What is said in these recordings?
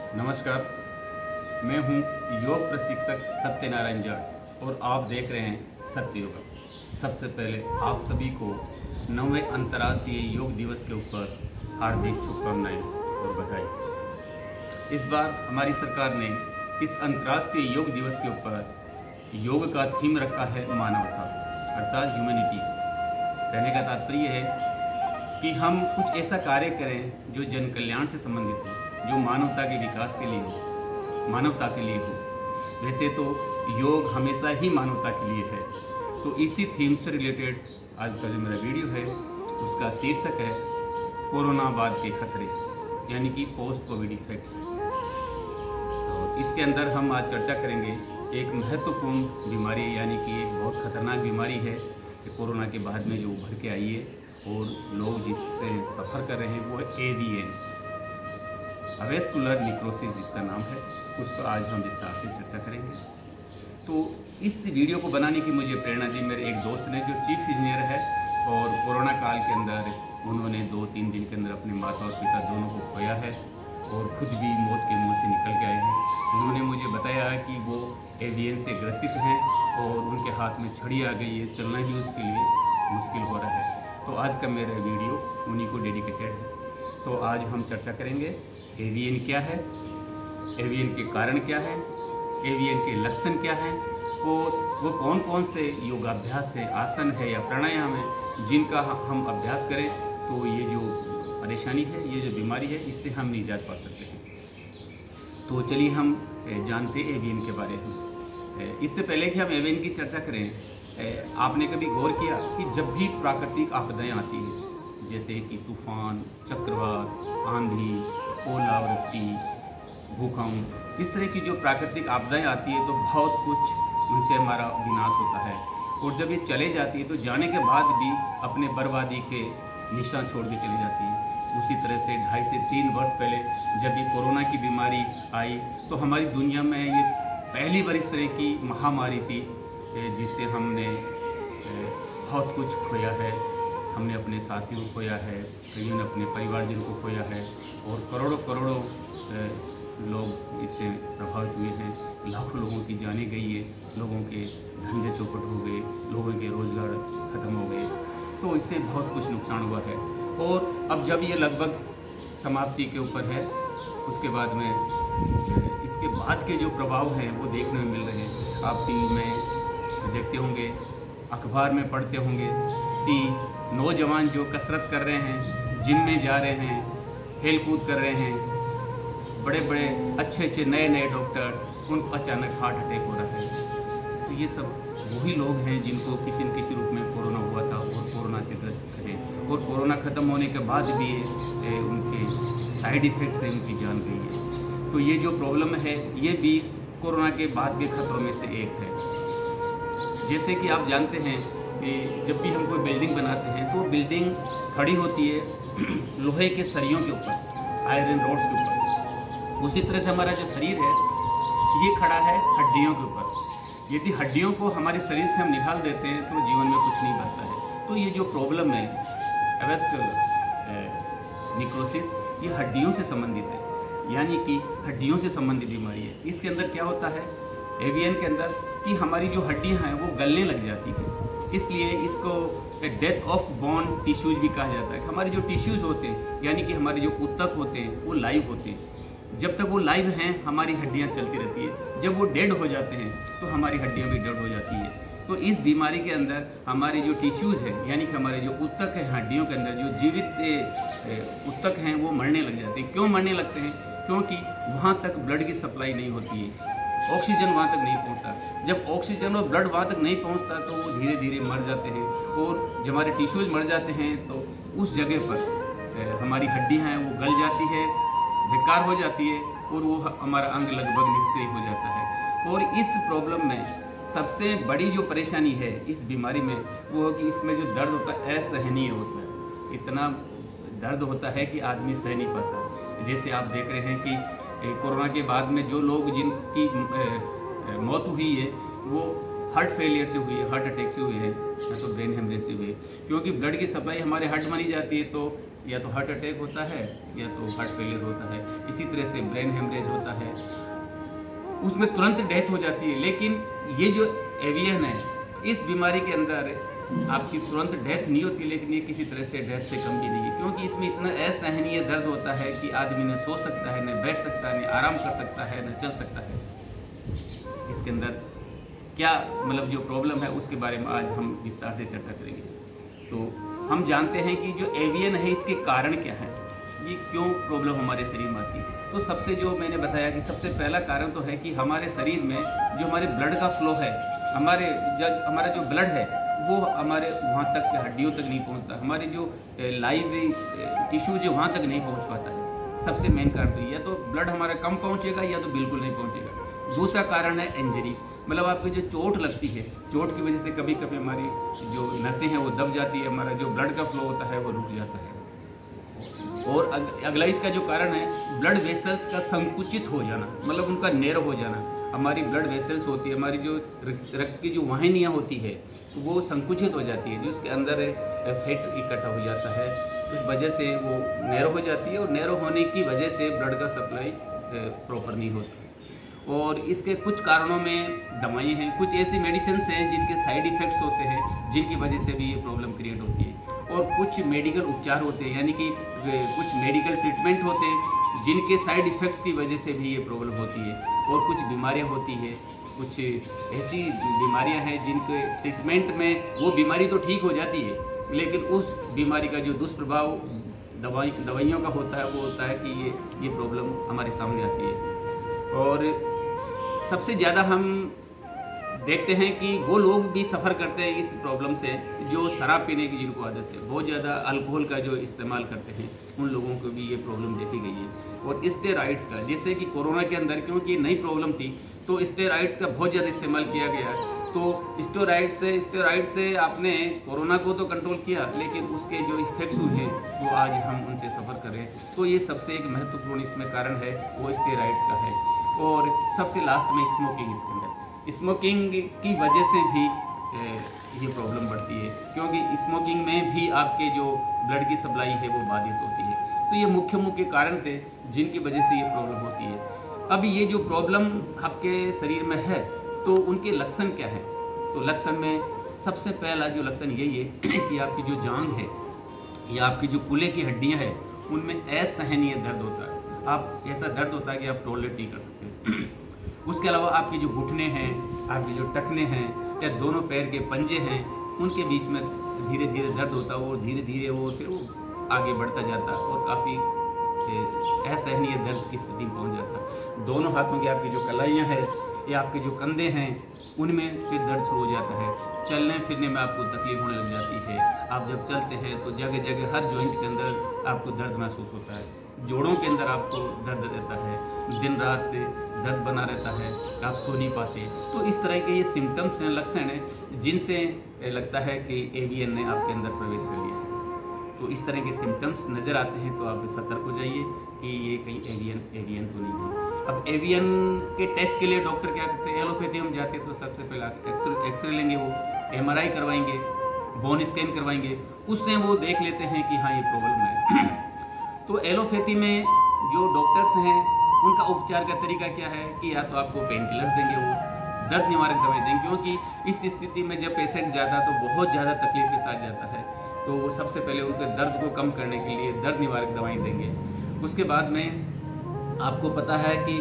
नमस्कार, मैं हूं योग प्रशिक्षक सत्यनारायण जाट और आप देख रहे हैं सत्य योग। सबसे पहले आप सभी को 9वें अंतर्राष्ट्रीय योग दिवस के ऊपर हार्दिक शुभकामनाएं और बधाई। इस बार हमारी सरकार ने इस अंतर्राष्ट्रीय योग दिवस के ऊपर योग का थीम रखा है मानवता अर्थात ह्यूमैनिटी। कहने का तात्पर्य है कि हम कुछ ऐसा कार्य करें जो जन कल्याण से संबंधित हो, जो मानवता के विकास के लिए हो, मानवता के लिए हो। वैसे तो योग हमेशा ही मानवता के लिए है, तो इसी थीम से रिलेटेड आज का जो मेरा वीडियो है उसका शीर्षक है कोरोना बाद के खतरे, यानी कि पोस्ट कोविड इफेक्ट्स। तो इसके अंदर हम आज चर्चा करेंगे एक महत्वपूर्ण बीमारी, यानी कि एक बहुत खतरनाक बीमारी है कि कोरोना के बाद में जो उभर के आई है और लोग जिससे सफ़र कर रहे हैं वो है एवीएन, वेस्कुलर निक्रोसिस जिसका नाम है। उस पर आज हम विस्तार से चर्चा करेंगे। तो इस वीडियो को बनाने की मुझे प्रेरणा दी मेरे एक दोस्त ने, जो चीफ इंजीनियर है और कोरोना काल के अंदर उन्होंने 2-3 दिन के अंदर अपने माता और पिता दोनों को खोया है और खुद भी मौत के मुंह से निकल के आए हैं। उन्होंने मुझे बताया कि वो एवीएन से ग्रसित हैं और उनके हाथ में छड़ी आ गई है, चलना ही उसके लिए मुश्किल हो रहा है। तो आज का मेरा वीडियो उन्हीं को डेडिकेटेड है। तो आज हम चर्चा करेंगे एवीएन क्या है, एवीएन के कारण क्या है, एवीएन के लक्षण क्या हैं और वो कौन कौन से योगाभ्यास है, आसन है या प्राणायाम है जिनका हम अभ्यास करें तो ये जो परेशानी है, ये जो बीमारी है, इससे हम निजात पा सकते हैं। तो चलिए हम जानते हैं एवीएन के बारे में। इससे पहले कि हम एवीएन की चर्चा करें, आपने कभी गौर किया कि जब भी प्राकृतिक आपदाएं आती हैं, जैसे कि तूफान, चक्रवात, आंधी, ओलावृष्टि, भूकंप, इस तरह की जो प्राकृतिक आपदाएं आती है तो बहुत कुछ उनसे हमारा विनाश होता है और जब ये चले जाती है तो जाने के बाद भी अपने बर्बादी के निशान छोड़ के चली जाती है। उसी तरह से 2.5 से 3 वर्ष पहले जब ये कोरोना की बीमारी आई तो हमारी दुनिया में ये पहली बार इस तरह की महामारी थी जिससे हमने बहुत कुछ खोया है। हमने अपने साथियों को खोया है, कईयों ने अपने परिवारजन को खोया है और करोड़ों लोग इससे प्रभावित हुए हैं। लाखों लोगों की जानें गई है, लोगों के धंधे चौपट हो गए, लोगों के रोज़गार ख़त्म हो गए, तो इससे बहुत कुछ नुकसान हुआ है। और अब जब ये लगभग समाप्ति के ऊपर है, उसके बाद में इसके बाद के जो प्रभाव हैं वो देखने में मिल रहे हैं। आप टीवी में देखते होंगे, अखबार में पढ़ते होंगे कि नौजवान जो कसरत कर रहे हैं, जिम में जा रहे हैं, खेल कूद कर रहे हैं, बड़े बड़े अच्छे नए डॉक्टर्स, उनको अचानक हार्ट अटैक हो रहा है। तो ये सब वही लोग हैं जिनको किसी न किसी रूप में कोरोना हुआ था और कोरोना से ग्रसित रहे और कोरोना ख़त्म होने के बाद भी उनके साइड इफ़ेक्ट से उनकी जान गई है। तो ये जो प्रॉब्लम है ये भी कोरोना के बाद के खतरों में से एक है। जैसे कि आप जानते हैं कि जब भी हम कोई बिल्डिंग बनाते हैं तो बिल्डिंग खड़ी होती है लोहे के सरियों के ऊपर, आयरन रोड्स के ऊपर। उसी तरह से हमारा जो शरीर है ये खड़ा है हड्डियों के ऊपर। यदि हड्डियों को हमारे शरीर से हम निकाल देते हैं तो जीवन में कुछ नहीं बचता है। तो ये जो प्रॉब्लम है वेस्कुलर निक्रोसिस, ये हड्डियों से संबंधित है, यानी कि हड्डियों से संबंधित बीमारी है। इसके अंदर क्या होता है एवीएन के अंदर कि हमारी जो हड्डियां हैं वो गलने लग जाती हैं, इसलिए इसको डेथ ऑफ बोन टिश्यूज भी कहा जाता है। हमारे जो टिश्यूज होते हैं, यानी कि हमारे जो ऊतक होते हैं वो लाइव होते हैं। जब तक वो लाइव हैं हमारी हड्डियां चलती रहती है, जब वो डेड हो जाते हैं तो हमारी हड्डियां भी डेड हो जाती है। तो इस बीमारी के अंदर हमारे जो टिश्यूज हैं, यानी कि हमारे जो ऊतक हैं हड्डियों के अंदर, जो जीवित ऊतक हैं वो मरने लग जाते हैं। क्यों मरने लगते हैं? क्योंकि वहाँ तक ब्लड की सप्लाई नहीं होती है, ऑक्सीजन वहाँ तक नहीं पहुँचता। जब ऑक्सीजन और ब्लड वहाँ तक नहीं पहुँचता तो वो धीरे धीरे मर जाते हैं और जब हमारे टिश्यूज मर जाते हैं तो उस जगह पर हमारी हड्डियाँ हैं वो गल जाती है, बेकार हो जाती है और वो हमारा अंग लगभग निष्क्रिय हो जाता है। और इस प्रॉब्लम में सबसे बड़ी जो परेशानी है इस बीमारी में वो है कि इसमें जो दर्द होता है असहनीय होता है। इतना दर्द होता है कि आदमी सह नहीं पाता। जैसे आप देख रहे हैं कि कोरोना के बाद में जो लोग जिनकी मौत हुई है वो हार्ट फेलियर से हुई है, हार्ट अटैक से हुई है या तो ब्रेन हेमरेज से हुई है, क्योंकि ब्लड की सप्लाई हमारे हार्ट मानी जाती है। तो या तो हार्ट अटैक होता है या तो हार्ट फेलियर होता है। इसी तरह से ब्रेन हेमरेज होता है, उसमें तुरंत डेथ हो जाती है। लेकिन ये जो एवियन है, इस बीमारी के अंदर आपकी तुरंत डेथ नहीं होती, लेकिन ये किसी तरह से डेथ से कम भी नहीं है, क्योंकि इसमें इतना असहनीय दर्द होता है कि आदमी न सो सकता है, न बैठ सकता है, न आराम कर सकता है, न चल सकता है। इसके अंदर क्या मतलब जो प्रॉब्लम है उसके बारे में आज हम विस्तार से चर्चा करेंगे। तो हम जानते हैं कि जो एवियन है इसके कारण क्या है, ये क्यों प्रॉब्लम हमारे शरीर में आती है। तो सबसे जो मैंने बताया कि सबसे पहला कारण तो है कि हमारे शरीर में जो हमारे ब्लड का फ्लो है, हमारा जो ब्लड है वो हमारे वहाँ तक हड्डियों तक नहीं पहुँचता, हमारे जो लाइव टिश्यू जो वहाँ तक नहीं पहुँच पाता है। सबसे मेन कारण तो या तो ब्लड हमारा कम पहुँचेगा या तो बिल्कुल नहीं पहुँचेगा। दूसरा कारण है इंजरी, मतलब आपकी जो चोट लगती है, चोट की वजह से कभी कभी हमारी जो नसें हैं वो दब जाती है, हमारा जो ब्लड का फ्लो होता है वो रुक जाता है। और अगला इसका जो कारण है ब्लड वेसल्स का संकुचित हो जाना, मतलब उनका नैरो हो जाना। हमारी ब्लड वेसल्स होती है, हमारी जो रक्त की जो वाहिनियाँ होती है वो संकुचित हो जाती है, जो उसके अंदर फैट इकट्ठा हो जाता है, उस वजह से वो नैरो हो जाती है। और नैरो होने की वजह से ब्लड का सप्लाई प्रॉपर नहीं होता। और इसके कुछ कारणों में दवाएं हैं, कुछ ऐसी मेडिसिन हैं जिनके साइड इफ़ेक्ट्स होते हैं, जिनकी वजह से भी ये प्रॉब्लम क्रिएट होती है। और कुछ मेडिकल उपचार होते हैं, यानी कि कुछ मेडिकल ट्रीटमेंट होते हैं जिनके साइड इफ़ेक्ट्स की वजह से भी ये प्रॉब्लम होती है। और कुछ बीमारियां होती है, कुछ ऐसी बीमारियां हैं जिनके ट्रीटमेंट में वो बीमारी तो ठीक हो जाती है, लेकिन उस बीमारी का जो दुष्प्रभाव दवाइयों का होता है वो होता है कि ये प्रॉब्लम हमारे सामने आती है। और सबसे ज़्यादा हम देखते हैं कि वो लोग भी सफ़र करते हैं इस प्रॉब्लम से जो शराब पीने की जिनको आदत है, बहुत ज़्यादा अल्कोहल का जो इस्तेमाल करते हैं, उन लोगों को भी ये प्रॉब्लम देखी गई है। और स्टेरॉइड्स का, जैसे कि कोरोना के अंदर क्योंकि नई प्रॉब्लम थी तो स्टेरॉइड्स का बहुत ज़्यादा इस्तेमाल किया गया। तो स्टेरॉइड से आपने कोरोना को तो कंट्रोल किया, लेकिन उसके जो इफेक्ट्स हुए हैं वो आज हम उनसे सफ़र कर रहे हैं। तो ये सबसे एक महत्वपूर्ण इसमें कारण है वो स्टेरॉइड्स का है। और सबसे लास्ट में स्मोकिंग, इसके अंदर स्मोकिंग की वजह से भी ये प्रॉब्लम बढ़ती है, क्योंकि स्मोकिंग में भी आपके जो ब्लड की सप्लाई है वो बाधित होती है। तो ये मुख्य कारण थे जिनकी वजह से ये प्रॉब्लम होती है। अब ये जो प्रॉब्लम आपके शरीर में है तो उनके लक्षण क्या हैं? तो लक्षण में सबसे पहला जो लक्षण यही है कि आपकी जो जांघ है या आपकी जो कूल्हे की हड्डियाँ हैं उनमें असहनीय दर्द होता है। आप ऐसा दर्द होता है कि आप टॉलरेट नहीं कर सकते। उसके अलावा आपके जो घुटने हैं, आपके जो टखने हैं या दोनों पैर के पंजे हैं, उनके बीच में धीरे धीरे दर्द होता है। वो धीरे धीरे वो फिर वो आगे बढ़ता जाता है और काफ़ी असहनीय दर्द की स्थिति में पहुंच जाता है। दोनों हाथों की आपकी जो कलाइयाँ हैं या आपके जो कंधे हैं उनमें फिर दर्द शुरू हो जाता है। चलने फिरने में आपको तकलीफ होने लग जाती है। आप जब चलते हैं तो जगह जगह हर जॉइंट के अंदर आपको दर्द महसूस होता है। जोड़ों के अंदर आपको दर्द रहता है, दिन रात दर्द बना रहता है, आप सो नहीं पाते। तो इस तरह के ये सिम्टम्स हैं, लक्षण हैं जिनसे लगता है कि एवियन ने आपके अंदर प्रवेश कर लिया। तो इस तरह के सिम्टम्स नज़र आते हैं तो आप सतर्क हो जाइए कि ये कहीं एवियन तो नहीं है। अब एवियन के टेस्ट के लिए डॉक्टर क्या करते हैं, एलोपैथी हम जाते हैं तो सबसे पहले एक्सरे लेंगे, वो MRI करवाएंगे, बोन स्कैन करवाएंगे, उससे वो देख लेते हैं कि हाँ ये प्रॉब्लम है। तो एलोपैथी में जो डॉक्टर्स हैं उनका उपचार का तरीका क्या है कि या तो आपको पेन किलर्स देंगे, वो दर्द निवारक दवाई देंगे, क्योंकि इस स्थिति में जब पेशेंट जाता तो बहुत ज़्यादा तकलीफ के साथ जाता है। तो वो सबसे पहले उनके दर्द को कम करने के लिए दर्द निवारक दवाई देंगे। उसके बाद में आपको पता है कि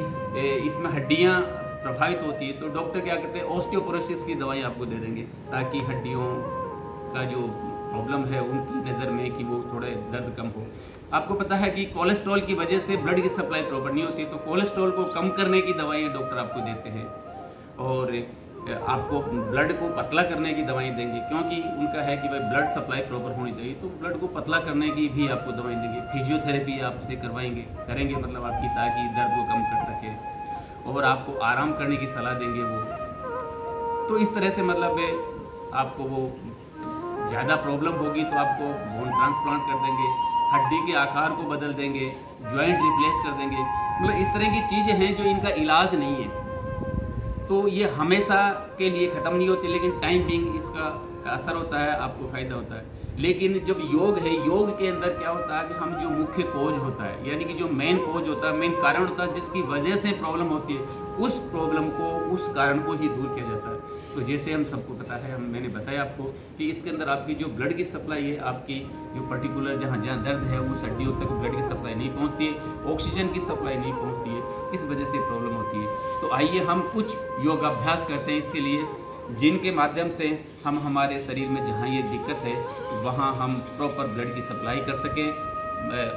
इसमें हड्डियाँ प्रभावित होती है तो डॉक्टर क्या करते हैं, ऑस्टियोपोरोसिस की दवाई आपको दे देंगे ताकि हड्डियों का जो प्रॉब्लम है उनकी नज़र में कि वो थोड़ा दर्द कम हो। आपको पता है कि कोलेस्ट्रॉल की वजह से ब्लड की सप्लाई प्रॉपर नहीं होती, तो कोलेस्ट्रॉल को कम करने की दवाइयाँ डॉक्टर आपको देते हैं। और आपको ब्लड को पतला करने की दवाई देंगे, क्योंकि उनका है कि भाई ब्लड सप्लाई प्रॉपर होनी चाहिए, तो ब्लड को पतला करने की भी आपको दवाई देंगे। फिजियोथेरेपी आपसे करेंगे मतलब आपकी, ताकि दर्द को कम कर सके, और आपको आराम करने की सलाह देंगे वो। तो इस तरह से मतलब आपको वो ज़्यादा प्रॉब्लम होगी तो आपको बोन ट्रांसप्लांट कर देंगे, हड्डी के आकार को बदल देंगे, जॉइंट रिप्लेस कर देंगे। मतलब इस तरह की चीज़ें हैं जो इनका इलाज नहीं है। तो ये हमेशा के लिए ख़त्म नहीं होती, लेकिन टाइम बिंग इसका असर होता है, आपको फ़ायदा होता है। लेकिन जब योग है, योग के अंदर क्या होता है कि हम जो मुख्य कोज होता है, यानी कि जो मेन कोज होता है, मेन कारण होता है जिसकी वजह से प्रॉब्लम होती है, उस प्रॉब्लम को, उस कारण को ही दूर किया जाता है। तो जैसे हम सबको पता है, मैंने बताया आपको कि इसके अंदर आपकी जो ब्लड की सप्लाई है, आपकी जो पर्टिकुलर जहाँ जहाँ दर्द है उस हड्डियों तक ब्लड की सप्लाई नहीं पहुँचती है, ऑक्सीजन की सप्लाई नहीं पहुँचती है, इस वजह से प्रॉब्लम होती है। तो आइए हम कुछ योगाभ्यास करते हैं इसके लिए, जिनके माध्यम से हम हमारे शरीर में जहाँ ये दिक्कत है वहाँ हम प्रॉपर ब्लड की सप्लाई कर सकें,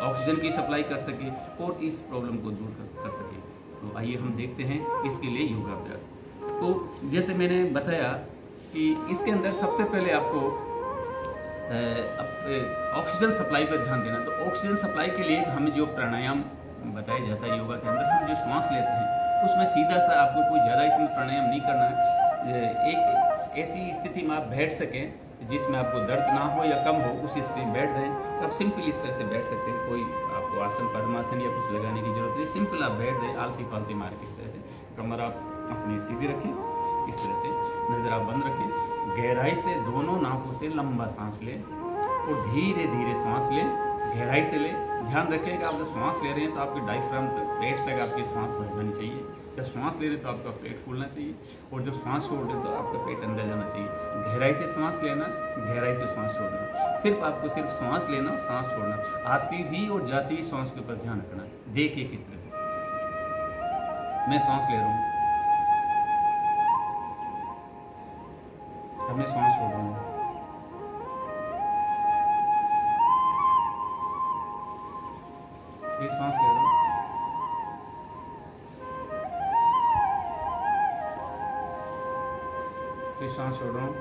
ऑक्सीजन की सप्लाई कर सकें और इस प्रॉब्लम को दूर कर सकें। तो आइए हम देखते हैं इसके लिए योगाभ्यास। तो जैसे मैंने बताया कि इसके अंदर सबसे पहले आपको ऑक्सीजन सप्लाई पर ध्यान देना। तो ऑक्सीजन सप्लाई के लिए हमें जो प्राणायाम बताया जाता है योगा के अंदर, हम जो श्वास लेते हैं उसमें सीधा सा आपको कोई ज़्यादा इसमें प्राणायाम नहीं करना है। एक ऐसी स्थिति में आप बैठ सकें जिसमें आपको दर्द ना हो या कम हो, उस स्थिति में बैठ जाएं। तो आप सिंपल इस तरह से बैठ सकते हैं, कोई आपको आसन पद्मासन या कुछ लगाने की जरूरत नहीं, सिंपल आप बैठ जाएं आलती फालती मार के। इस तरह से कमर आप अपनी सीधी रखें, इस तरह से नज़र आप बंद रखें, गहराई से दोनों नाकों से लंबा सांस लें और धीरे धीरे सांस लें, गहराई से लें। ध्यान रखें कि आप जब सांस ले रहे हैं तो आपके डायफ्राम तक, पेट तक आपकी सांस बढ़ जानी चाहिए। जब सांस ले रहे हैं तो आपका पेट फूलना चाहिए और जब सांस छोड़ रहे हैं तो आपका पेट अंदर जाना चाहिए। गहराई से सांस लेना, गहराई से सांस छोड़ना, सिर्फ आपको सिर्फ सांस लेना, सांस छोड़ना, आती हुई और जाती हुई सांस के ऊपर ध्यान रखना। देखिए किस तरह से मैं सांस ले रहा हूँ, अब मैं सांस छोड़ रहा हूँ, फिर सांस ले रहा हूँ, फिर सांस छोड़ रहा हूँ।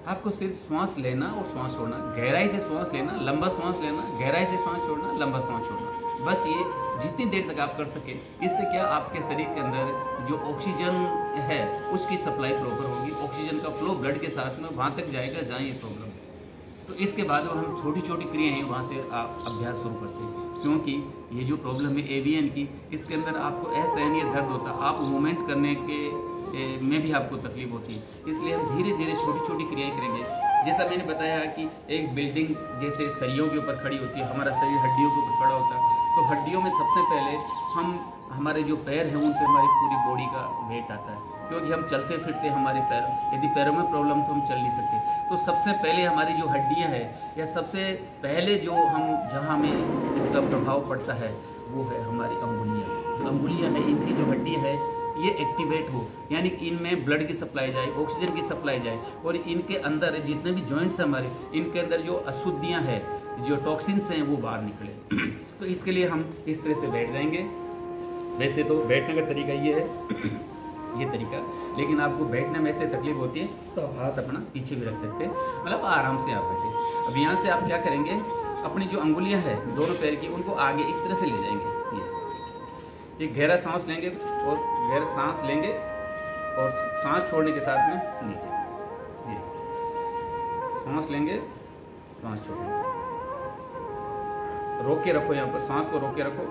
आपको सिर्फ सांस लेना और सांस छोड़ना, गहराई से सांस लेना, लंबा सांस लेना, गहराई से सांस छोड़ना, लंबा सांस छोड़ना, बस ये जितनी देर तक आप कर सके। इससे क्या आपके शरीर के अंदर जो ऑक्सीजन है उसकी सप्लाई प्रॉपर होगी, ऑक्सीजन का फ्लो ब्लड के साथ में वहाँ तक जाएगा जहाँ ये प्रॉब्लम है। तो इसके बाद हम छोटी छोटी क्रियाएं हैं वहाँ से आप अभ्यास शुरू करते हैं, क्योंकि ये जो प्रॉब्लम है एवियन की, इसके अंदर आपको असहनीय दर्द होता है, आप मूवमेंट करने के में भी आपको तकलीफ होती है। इसलिए हम धीरे धीरे छोटी छोटी क्रियाएं करेंगे। जैसा मैंने बताया कि एक बिल्डिंग जैसे सरियों के ऊपर खड़ी होती है, हमारा शरीर हड्डियों के ऊपर खड़ा होता है, तो हड्डियों में सबसे पहले हम हमारे जो पैर हैं उन पर हमारी पूरी बॉडी का वेट आता है, क्योंकि हम चलते फिरते हमारे पैर, यदि पैरों में प्रॉब्लम तो हम चल नहीं सकते। तो सबसे पहले हमारी जो हड्डियां हैं, या सबसे पहले जो हम जहां हमें इसका प्रभाव पड़ता है वो है हमारी अंगुलियां। जो अंगुलियां हैं, इनकी जो हड्डियां हैं ये एक्टिवेट हो, यानी कि इनमें ब्लड की सप्लाई जाए, ऑक्सीजन की सप्लाई जाए, और इनके अंदर जितने भी जॉइंट्स हैं हमारे, इनके अंदर जो अशुद्धियाँ हैं, जो टॉक्सिन्स हैं वो बाहर निकले। तो इसके लिए हम इस तरह से बैठ जाएंगे। वैसे तो बैठने का तरीका ये है ये तरीका, लेकिन आपको बैठने में ऐसे तकलीफ होती है तो आप हाथ अपना पीछे भी रख सकते हैं, मतलब आराम से आप बैठे। अब यहाँ से आप क्या करेंगे, अपनी जो अंगुलियाँ हैं दोनों पैर की, उनको आगे इस तरह से ले जाएंगे। ये गहरा सांस लेंगे और गहरा सांस लेंगे और सांस छोड़ने के साथ में नीचे, ये सांस लेंगे, सांस छोड़ेंगे, रोक के रखो, यहाँ पर सांस को रोक के रखो,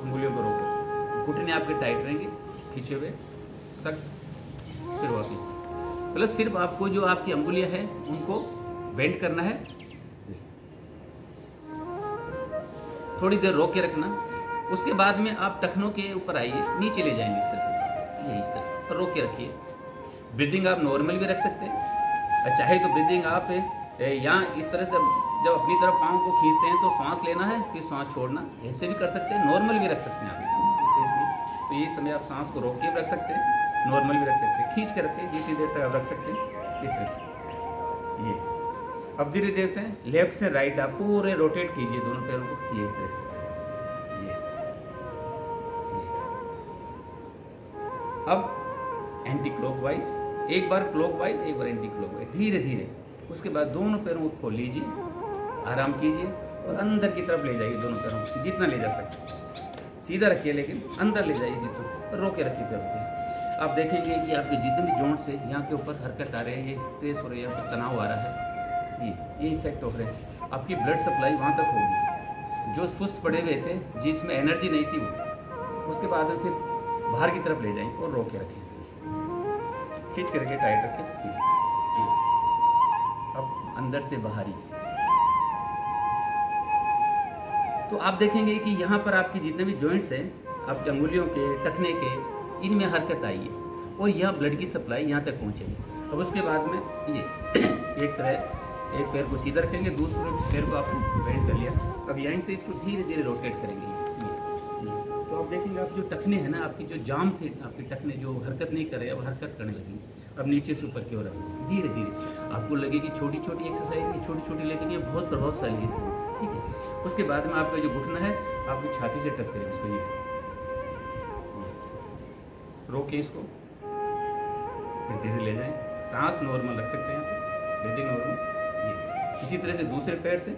अंगुलियों को रोक के, घुटने आपके टाइट रहेंगे, खींचे हुए सख्त, फिर वापिस। मतलब सिर्फ आपको जो आपकी अंगुलियां हैं उनको बेंड करना है, थोड़ी देर रोक के रखना। उसके बाद में आप टखनों के ऊपर आइए, नीचे ले जाएंगे इस तरह से, ये इस तरह से, और रोक के रखिए। ब्रीदिंग आप नॉर्मल भी रख सकते हैं, चाहे तो ब्रीदिंग आप यहाँ इस तरह से जब अपनी तरफ पाँव को खींचते हैं तो सांस लेना है, फिर सांस छोड़ना, ऐसे भी कर सकते हैं, नॉर्मल भी रख सकते हैं आप इसमें विशेष। तो ये समय आप सांस को रोक के भी रख सकते हैं, नॉर्मल भी रख सकते हैं, खींच के रखें, जितनी देर तक आप रख सकते हैं इस तरह से। ये अब धीरे धीरे से लेफ्ट से राइट आप पूरे रोटेट कीजिए दोनों पैरों को, ये इस तरह से। अब एंटी क्लॉकवाइज, एक बार क्लॉकवाइज, एक बार एंटी क्लॉकवाइज, धीरे धीरे। उसके बाद दोनों पैरों को खोल लीजिए, आराम कीजिए और अंदर की तरफ ले जाइए दोनों पैरों को, जितना ले जा सकते। सीधा रखिए लेकिन अंदर ले जाइए जितना, रोक के रखिए पैरों को। आप देखेंगे कि आपके जितने भी जॉइंट्स हैं यहाँ के ऊपर हरकत आ रहे हैं, ये स्ट्रेस हो रही है, आपको तनाव आ रहा है, ये इफेक्ट हो रहे हैं। आपकी ब्लड सप्लाई वहाँ तक होगी। जो सुस्त पड़े हुए थे, जिसमें एनर्जी नहीं थी वो, उसके बाद में फिर बाहर की तरफ ले जाएंगे और रोक के रखिए, खींच के रखिए, टाइट रखिए। अब अंदर से बाहरी। तो आप देखेंगे कि यहाँ पर आपके जितने भी जॉइंट्स हैं, आपके अंगुलियों के, टखने के, इनमें हरकत आई है और यह ब्लड की सप्लाई यहाँ तक पहुँचेगी। अब उसके बाद में ये एक पैर को सीधा रखेंगे, दूसरे पैर को आपने बेंड कर लिया। अब यहीं से इसको धीरे धीरे रोटेट करेंगे। तो आप देखेंगे आप जो टखने हैं ना, आपकी जो जाम थे, आपके टखने जो हरकत नहीं कर रहे, अब हरकत करने लगेंगे। अब नीचे से ऊपर की ओर आएंगे धीरे धीरे। आपको लगेगी छोटी छोटी एक्सरसाइज, छोटी छोटी, लेकिन ये बहुत प्रभावशाली है इसमें, ठीक है। उसके बाद में आपका जो घुटना है, आपको छाती से टच करेंगे इसको, ये रोके इसको, फिर धीरे ले जाएं। सांस नॉर्मल रख सकते हैं, ब्रीदिंग नॉर्मल। ये इसी तरह से दूसरे पैर से,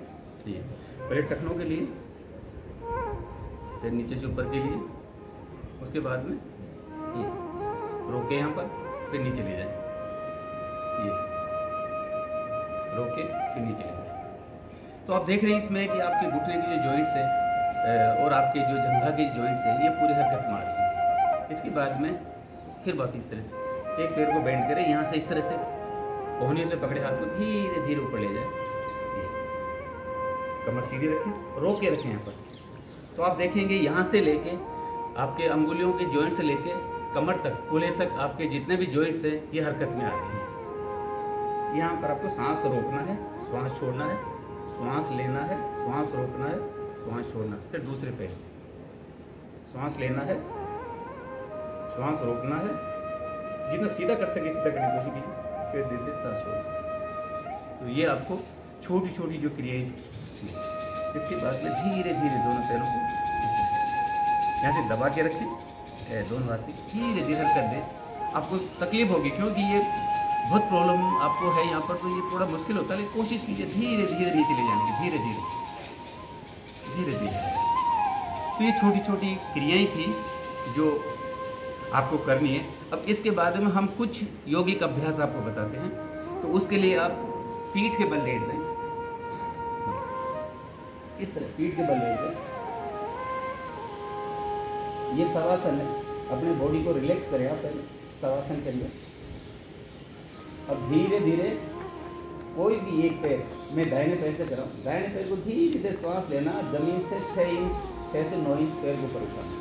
ये पहले टखनों के लिए, फिर नीचे से ऊपर के लिए, उसके बाद में ये रोके यहाँ पर, फिर नीचे ले जाएं, ये रोके फिर नीचे ले जाएं। तो आप देख रहे हैं इसमें कि आपके घुटने की जो जॉइंट्स है और आपके जो जंघा के जॉइंट्स है, ये पूरी हरकत मार रही है। इसके बाद में फिर वापस इस तरह से एक पैर को बेंड करें, यहाँ से इस तरह से कोहनियों से पकड़े हाथ को धीरे धीरे ऊपर ले जाए। कमर सीधी रखें, रोक के रखें यहाँ पर। तो आप देखेंगे यहाँ से लेके आपके अंगुलियों के जॉइंट से लेके कमर तक, कूल्हे तक, आपके जितने भी जॉइंट्स हैं ये हरकत में आ रहे हैं। यहाँ पर आपको सांस रोकना है, श्वास छोड़ना है, श्वास लेना है, श्वास रोकना है, श्वास छोड़ना है। फिर दूसरे पैर से श्वास लेना है, श्वास रोकना है, जितना सीधा कर सके सीधा करने की कोशिश कीजिए, फिर धीरे धीरे सांस छोड़ना। तो ये आपको छोटी छोटी जो क्रियाएं, इसके बाद में धीरे धीरे दोनों पैरों को यहाँ से दबा के रखें, दोनों हाथ से धीरे धीरे कर दें। आपको तकलीफ होगी क्योंकि ये बहुत प्रॉब्लम आपको है यहाँ पर, तो ये थोड़ा मुश्किल होता है, लेकिन कोशिश कीजिए धीरे धीरे नीचे ले जाने की, धीरे धीरे धीरे धीरे। तो ये छोटी छोटी क्रियाएं थी जो आपको करनी है। अब इसके बाद में हम कुछ यौगिक अभ्यास आपको बताते हैं। तो उसके लिए आप पीठ के बल लेट जाएं, इस तरह पीठ के बल लेट जाएं। ये शवासन है, अपने बॉडी को रिलैक्स करें। आप पहले शवासन करिए। अब धीरे धीरे कोई भी एक पैर, मैं दाहिने पैर से कराऊँ, दाहिने पैर को धीरे धीरे श्वास लेना, जमीन से 6 इंच 6 से 9 इंच पैर को ऊपर उठाना।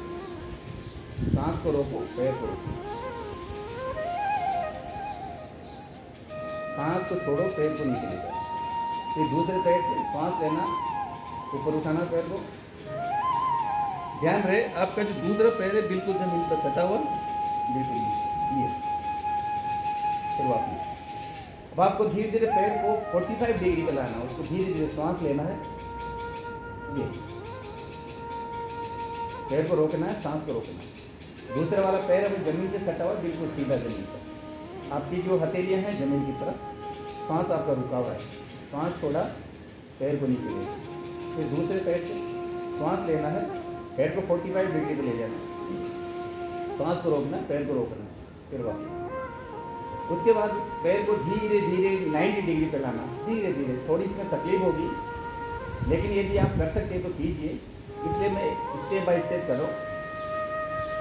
सांस को रोको, पैर को रोको, सांस को छोड़ो, पैर को नीचे ले जाओ। फिर दूसरे पैर से सांस लेना, ऊपर उठाना पैर को। ध्यान रहे आपका जो दूसरा पैर है बिल्कुल जमीन पर सटा हुआ, बिल्कुल ये। फिर वापस अब आपको धीरे धीरे पैर को 45 डिग्री पे लाना, उसको धीरे धीरे सांस लेना है, ये पैर को रोकना है, सांस को रोकना है। दूसरा वाला पैर अभी जमीन से सटा हुआ, बिल्कुल सीधा जमीन पर। आपकी जो हथेलियां हैं जमीन की तरफ, सांस आपका रुका हुआ है, सांस छोड़ा, पैर को नीचे ले। फिर दूसरे पैर से सांस लेना है, पैर को 45 डिग्री पे ले जाना, सांस को रोकना, पैर को रोकना, फिर वापस। उसके बाद पैर को धीरे धीरे 90 डिग्री पे लाना, धीरे धीरे। थोड़ी इसमें तकलीफ होगी, लेकिन यदि आप कर सकते हैं तो कीजिए। इसलिए मैं स्टेप बाय स्टेप करो।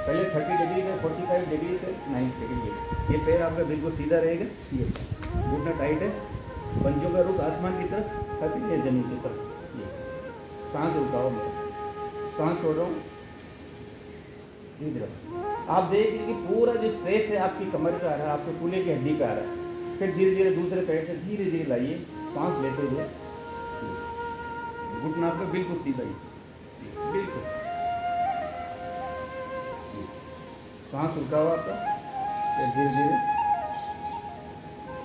पहले 30 डिग्री पे, 45 डिग्री पे, 90 डिग्री। ये पैर आपका बिल्कुल सीधा रहेगा, ये घुटना टाइट है, पंजों का रुख आसमान की तरफ, हथेली जमीन की तरफ। ये सांस रुका हुआ, मैं सांस छोड़ रहा हूँ, धीरे धीरे। आप देखिए कि पूरा जो स्ट्रेस है आपकी कमर का आ रहा है, आपके कूल्हे की हड्डी का आ रहा है। फिर धीरे धीरे दूसरे पैर से धीरे धीरे लाइए, सांस लेते हुए, घुटना आपका बिल्कुल सीधा ही, बिल्कुल सांस रुका हुआ आपका। फिर धीरे धीरे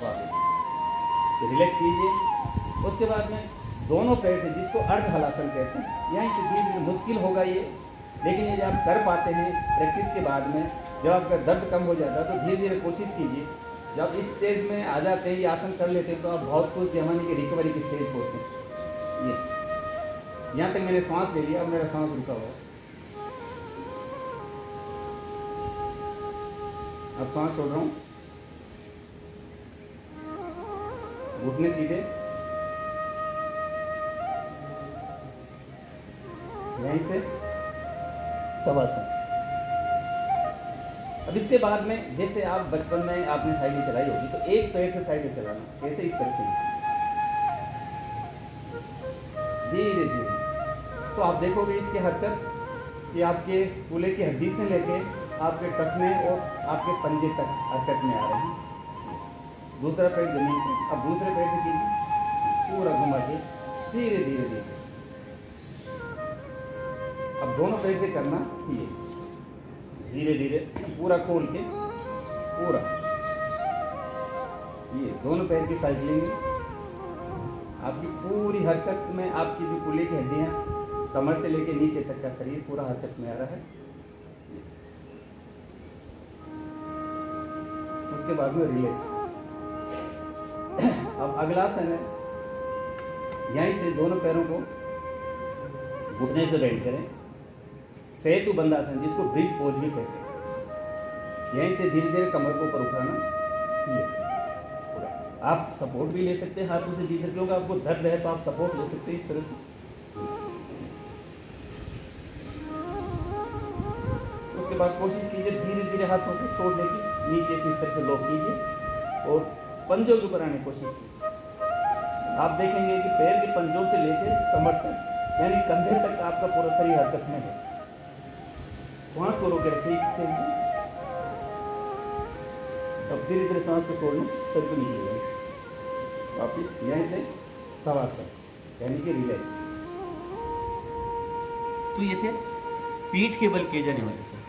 वापस रिलैक्स कीजिए। उसके बाद में दोनों पैर से, जिसको अर्ध हलासन कहते हैं, यहीं से धीरे धीरे, मुश्किल होगा ये, लेकिन यदि आप कर पाते हैं प्रैक्टिस के बाद में, जब आपका दर्द कम हो जाता है तो धीरे धीरे कोशिश कीजिए। जब इस स्टेज में आ जाते हैं, ये आसन कर लेते हैं, तो आप बहुत खुश जमाने की रिकवरी की स्टेज पहुँचते हैं। ये यहाँ तक मैंने सांस ले लिया, अब मेरा सांस रुका हुआ है। अब सांस छोड़ रहा हूँ, घुटने सीधे, यहीं से शवासन। अब इसके बाद में, जैसे आप बचपन में आपने साइकिल चलाई होगी, तो एक पैर से साइकिल चलाना, कैसे, इस तरह से धीरे धीरे। तो आप देखोगे इसकी हरकत कि आपके कूल्हे की हड्डी से लेके आपके टखने और आपके पंजे तक हरकत में आ रहे हैं। दूसरा पैर जमीन पर, अब दूसरे पैर से कीजिए, पूरा घुमा के धीरे धीरे धीरे। अब दोनों पैर से करना ये धीरे धीरे पूरा खोल के, पूरा ये दोनों पैर की साइकिलिंग में आपकी पूरी हरकत में आपकी जो कूल्हे की हड्डियाँ कमर से लेके नीचे तक का शरीर पूरा हरकत में आ रहा है। उसके बाद में रिलैक्स। अब अगला आसन है, यहीं से दोनों पैरों को घुटने से बेंड करें, सेतु बंदासन जिसको ब्रिज पोज भी कहते हैं। यहीं से धीरे धीरे कमर को ऊपर उठाना, ये पूरा। आप सपोर्ट भी ले सकते हैं हाथों से, धीरे क्योंकि आपको दर्द है तो आप सपोर्ट ले सकते हैं इस तरह से। उसके बाद कोशिश कीजिए धीरे धीरे हाथों को छोड़ने की, नीचे से इस तरह से लॉक कीजिए और पंजों के ऊपर आने की कोशिश कीजिए। आप देखेंगे कि पैर के पंजों से लेकर कमर तक यानी कंधे तक आपका पूरा शरीर हरकत में है। सांस को रोके रखें इस स्टेज में। अब धीरे धीरे सांस को छोड़ना, सर को नीचे लेंगे, वापिस यहीं से शवासन यानी कि रिलैक्स। तो ये थे पीठ के बल किए जाने वाले सर।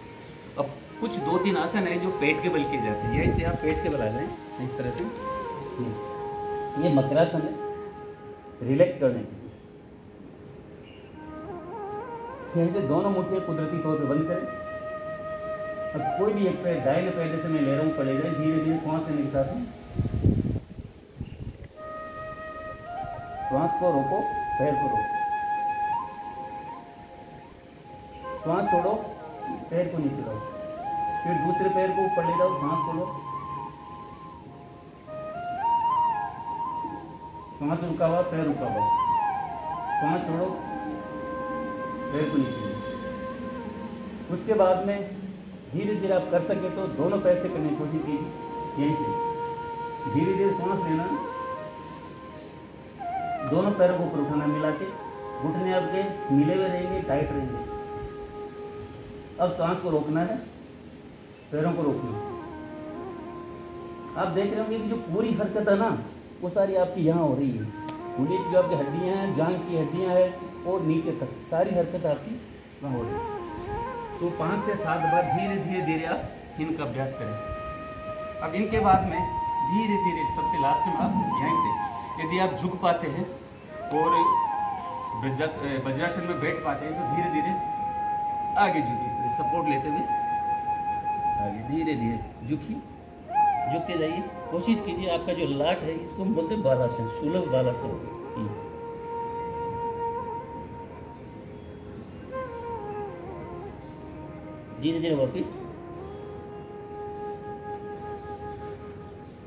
अब कुछ 2-3 आसन है जो पेट के बल किए जाते हैं। यहीं से आप पेट के बल आ जाएं इस तरह से। ये मकरासन है, रिलैक्स करने के लिए। यहीं से दोनों मुट्ठियाँ कुदरती तौर पे बंद करें। अब कोई भी एक पैर दाहिने पैर जैसे मैं ले रहा हूँ पड़ेगा, धीरे धीरे श्वास लेने के साथ में श्वास को रोको, पैर को रोको, श्वास छोड़ो, पैर को नीचे लाओ, फिर दूसरे पैर को ऊपर ले जाओ, श्वास छोड़ो, श्वास रुका हुआ, पैर रुका हुआ, श्वास छोड़ो, पैर को नीचे लो। उसके बाद में धीरे धीरे आप कर सके तो दोनों पैर से करने की कोशिश कीजिए। यहीं से धीरे धीरे सांस लेना, दोनों पैरों को ऊपर उठाना, मिला के घुटने आपके मिले हुए रहेंगे, टाइट रहेंगे। अब सांस को रोकना है, पैरों को रोकना। आप देख रहे होंगे कि जो पूरी हरकत है ना वो सारी आपकी यहाँ हो रही है। कूल्हे की जो आपकी हड्डियाँ हैं, जांघ की हड्डियाँ हैं और नीचे तक सारी हरकत आपकी वहाँ हो रही है। तो 5 से 7 बार धीरे धीरे धीरे आप इनका अभ्यास करें। अब इनके बाद में धीरे धीरे सबसे लास्ट में आप यहीं से यदि आप झुक पाते हैं और वज्रासन में बैठ पाते हैं तो धीरे धीरे आगे झुकी, इस तरह सपोर्ट लेते हुए आगे धीरे धीरे झुकी, झुक के जाइए। कोशिश कीजिए आपका जो लाट है इसको हम बोलते हैं बालासन, सुलभ बालासन। धीरे धीरे वापिस।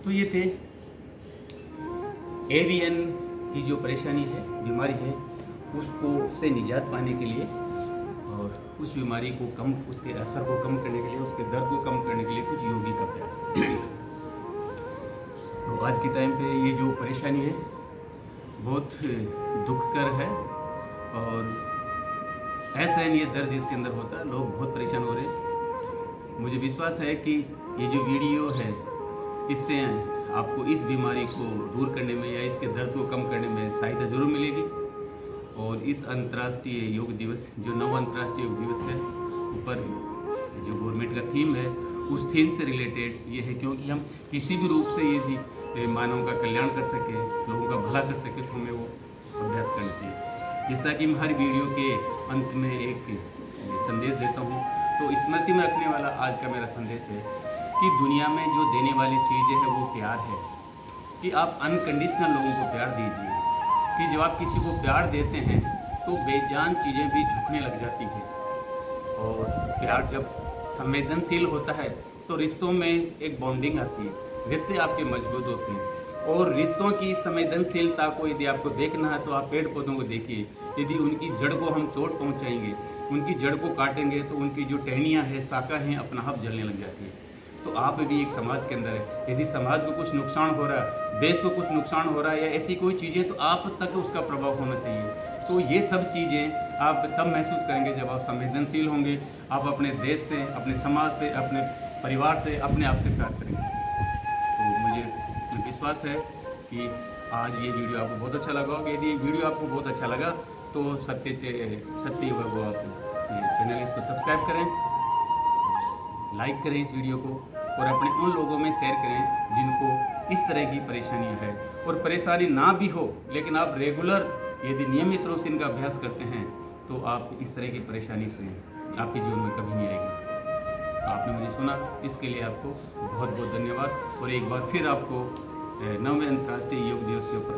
तो ये थे एवियन की जो परेशानी है, बीमारी है, उसको से निजात पाने के लिए और उस बीमारी को कम, उसके असर को कम करने के लिए, उसके दर्द को कम करने के लिए कुछ योगिक अभ्यास। तो आज के टाइम पे ये जो परेशानी है बहुत दुखकर है और ऐसा है ये दर्द इसके अंदर होता है, लोग बहुत परेशान हो रहे हैं। मुझे विश्वास है कि ये जो वीडियो है इससे आपको इस बीमारी को दूर करने में या इसके दर्द को कम करने में सहायता जरूर मिलेगी। और इस अंतर्राष्ट्रीय योग दिवस जो 9वां अंतर्राष्ट्रीय योग दिवस है ऊपर जो गवर्नमेंट का थीम है उस थीम से रिलेटेड ये है, क्योंकि हम किसी भी रूप से ये मानव का कल्याण कर सके, लोगों का भला कर सके, तो हमें वो अभ्यास करना चाहिए। जैसा कि मैं हर वीडियो के अंत में एक संदेश देता हूँ, तो स्मृति में रखने वाला आज का मेरा संदेश है कि दुनिया में जो देने वाली चीज़ें हैं वो प्यार है। कि आप अनकंडीशनल लोगों को प्यार दीजिए, कि जब आप किसी को प्यार देते हैं तो बेजान चीज़ें भी झुकने लग जाती हैं। और प्यार जब संवेदनशील होता है तो रिश्तों में एक बॉन्डिंग आती है, रिश्ते आपके मजबूत होते हैं। और रिश्तों की संवेदनशीलता को यदि आपको देखना है तो आप पेड़ पौधों को देखिए, यदि उनकी जड़ को हम चोट पहुंचाएंगे, उनकी जड़ को काटेंगे तो उनकी जो टहनियाँ हैं, शाखा हैं, अपना आप जलने लग जाती है। तो आप भी एक समाज के अंदर है, यदि समाज को कुछ नुकसान हो रहा है, देश को कुछ नुकसान हो रहा है या ऐसी कोई चीज़ें, तो आप तक उसका प्रभाव होना चाहिए। तो ये सब चीज़ें आप तब महसूस करेंगे जब आप संवेदनशील होंगे, आप अपने देश से, अपने समाज से, अपने परिवार से, अपने आप से प्यार करेंगे। तो मुझे विश्वास है कि आज ये वीडियो आपको बहुत अच्छा लगा होगा। यदि वीडियो आपको बहुत अच्छा लगा तो सत्य युवा को आप चैनल इसको सब्सक्राइब करें, लाइक करें इस वीडियो को और अपने उन लोगों में शेयर करें जिनको इस तरह की परेशानी है। और परेशानी ना भी हो लेकिन आप रेगुलर यदि नियमित रूप से इनका अभ्यास करते हैं तो आप इस तरह की परेशानी से आपके जीवन में कभी नहीं आएगी। आपने मुझे सुना, इसके लिए आपको बहुत बहुत धन्यवाद। और एक बार फिर आपको 9वें अंतर्राष्ट्रीय योग दिवस के ऊपर